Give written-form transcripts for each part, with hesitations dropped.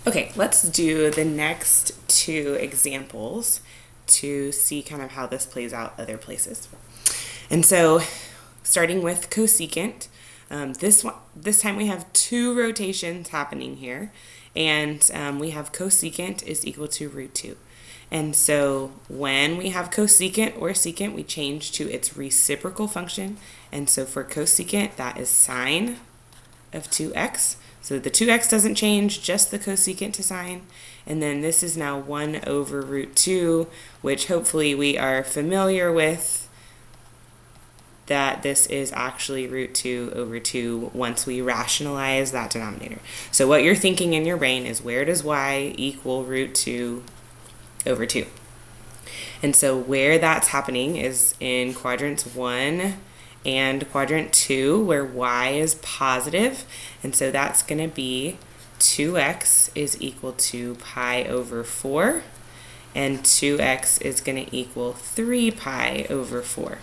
Okay, let's do the next two examples to see kind of how this plays out other places. And so, starting with cosecant, this time we have two rotations happening here, and we have cosecant is equal to root 2. And so when we have cosecant or secant, we change to its reciprocal function. And so for cosecant, that is sine of 2x. So the 2x doesn't change, just the cosecant to sine. And then this is now 1 over root 2, which hopefully we are familiar with, that this is actually root 2 over 2 once we rationalize that denominator. So what you're thinking in your brain is, where does y equal root 2 over 2? And so where that's happening is in quadrants 1 and quadrant 2, where y is positive. And so that's going to be 2x is equal to pi over 4, and 2x is going to equal 3 pi over 4.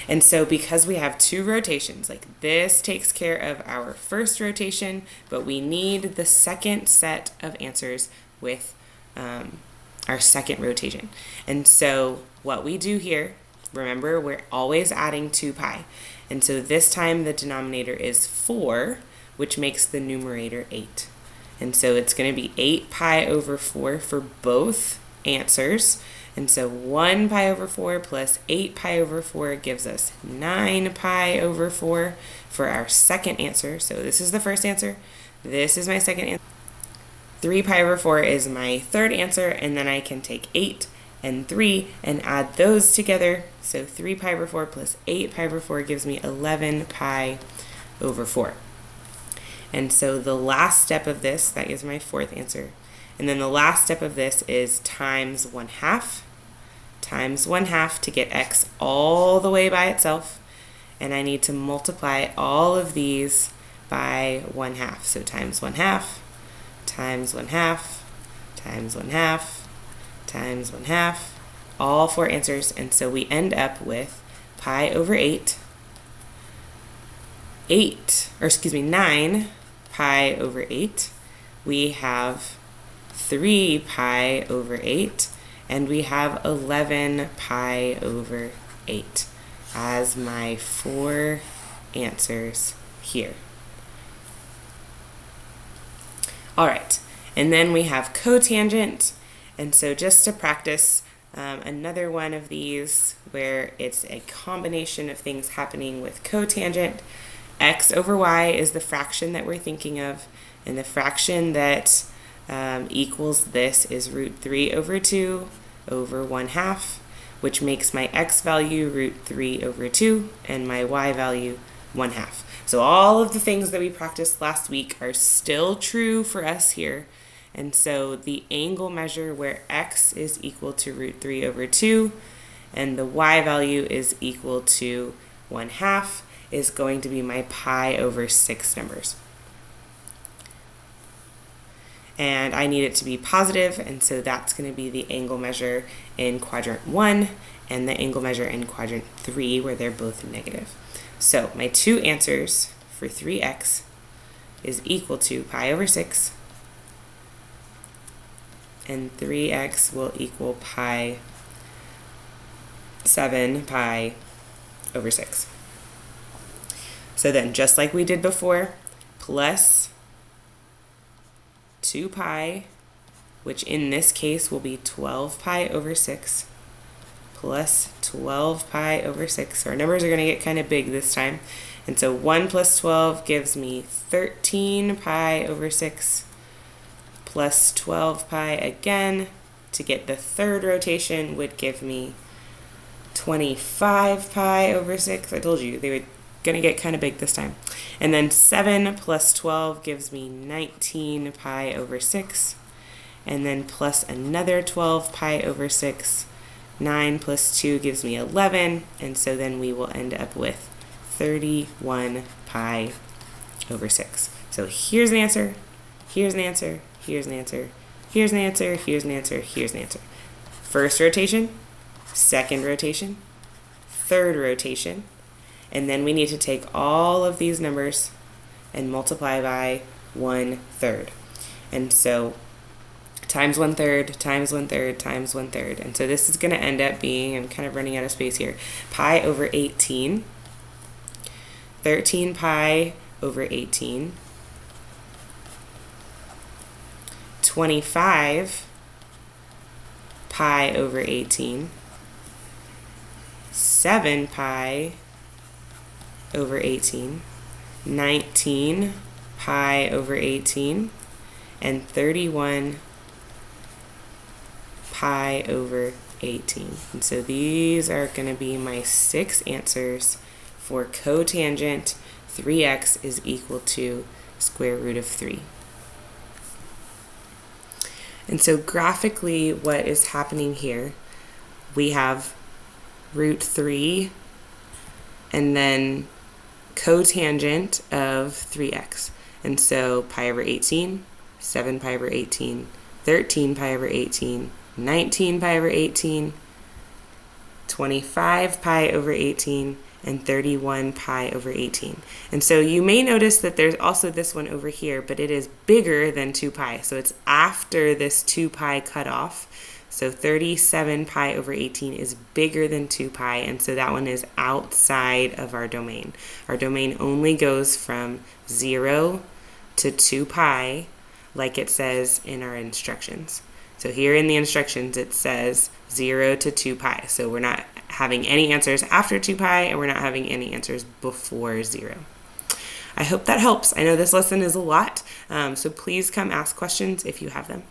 And so because we have two rotations, like this takes care of our first rotation, but we need the second set of answers with our second rotation. And so what we do here, remember, we're always adding 2 pi. And so this time the denominator is 4, which makes the numerator 8. And so it's going to be 8 pi over 4 for both answers. And so 1 pi over 4 plus 8 pi over 4 gives us 9 pi over 4 for our second answer. So this is the first answer. This is my second answer. 3 pi over 4 is my third answer, and then I can take 8 and 3 and add those together. So 3 pi over 4 plus 8 pi over 4 gives me 11 pi over 4. And so the last step of this, that is my fourth answer. And then the last step of this is times 1/2 times 1/2 to get x all the way by itself. And I need to multiply all of these by 1/2. So times 1/2 times 1/2 times 1/2 times 1/2, all four answers. And so we end up with pi over 9 pi over 8. We have 3 pi over 8, and we have 11 pi over 8 as my four answers here. All right, and then we have cotangent. And so just to practice another one of these where it's a combination of things happening with cotangent, x over y is the fraction that we're thinking of, and the fraction that equals this is root 3 over 2 over 1/2, which makes my x value root 3 over 2 and my y value 1/2. So all of the things that we practiced last week are still true for us here. And so the angle measure where x is equal to root 3 over 2 and the y value is equal to 1/2 is going to be my pi over 6 numbers. And I need it to be positive, and so that's going to be the angle measure in quadrant 1 and the angle measure in quadrant 3, where they're both negative. So my two answers for 3x is equal to pi over 6, and 3x will equal 7 pi over 6. So then, just like we did before, plus 2 pi, which in this case will be 12 pi over 6, plus 12 pi over 6. So our numbers are going to get kind of big this time. And so 1 plus 12 gives me 13 pi over 6, plus 12 pi again to get the third rotation would give me 25 pi over 6. I told you they were going to get kind of big this time. And then 7 plus 12 gives me 19 pi over 6. And then plus another 12 pi over 6. 9 plus 2 gives me 11. And so then we will end up with 31 pi over 6. So here's an answer, here's an answer, here's an answer, here's an answer, here's an answer, here's an answer. First rotation, second rotation, third rotation, and then we need to take all of these numbers and multiply by 1/3. And so times 1/3, times 1/3, times 1/3. And so this is going to end up being, I'm kind of running out of space here, pi over 18, 13 pi over 18, 25 pi over 18, 7 pi over 18, 19 pi over 18, and 31 pi over 18. And so these are going to be my 6 answers for cotangent 3x is equal to square root of 3. And so graphically what is happening here, we have root 3 and then cotangent of 3x. And so pi over 18, 7 pi over 18, 13 pi over 18, 19 pi over 18, 25 pi over 18, and 31 pi over 18. And so you may notice that there's also this one over here, but it is bigger than 2 pi. So it's after this 2 pi cutoff. So 37 pi over 18 is bigger than 2 pi, and so that one is outside of our domain. Our domain only goes from 0 to 2 pi, like it says in our instructions. So here in the instructions it says 0 to 2 pi. So we're not having any answers after 2 pi, and we're not having any answers before 0. I hope that helps. I know this lesson is a lot, so please come ask questions if you have them.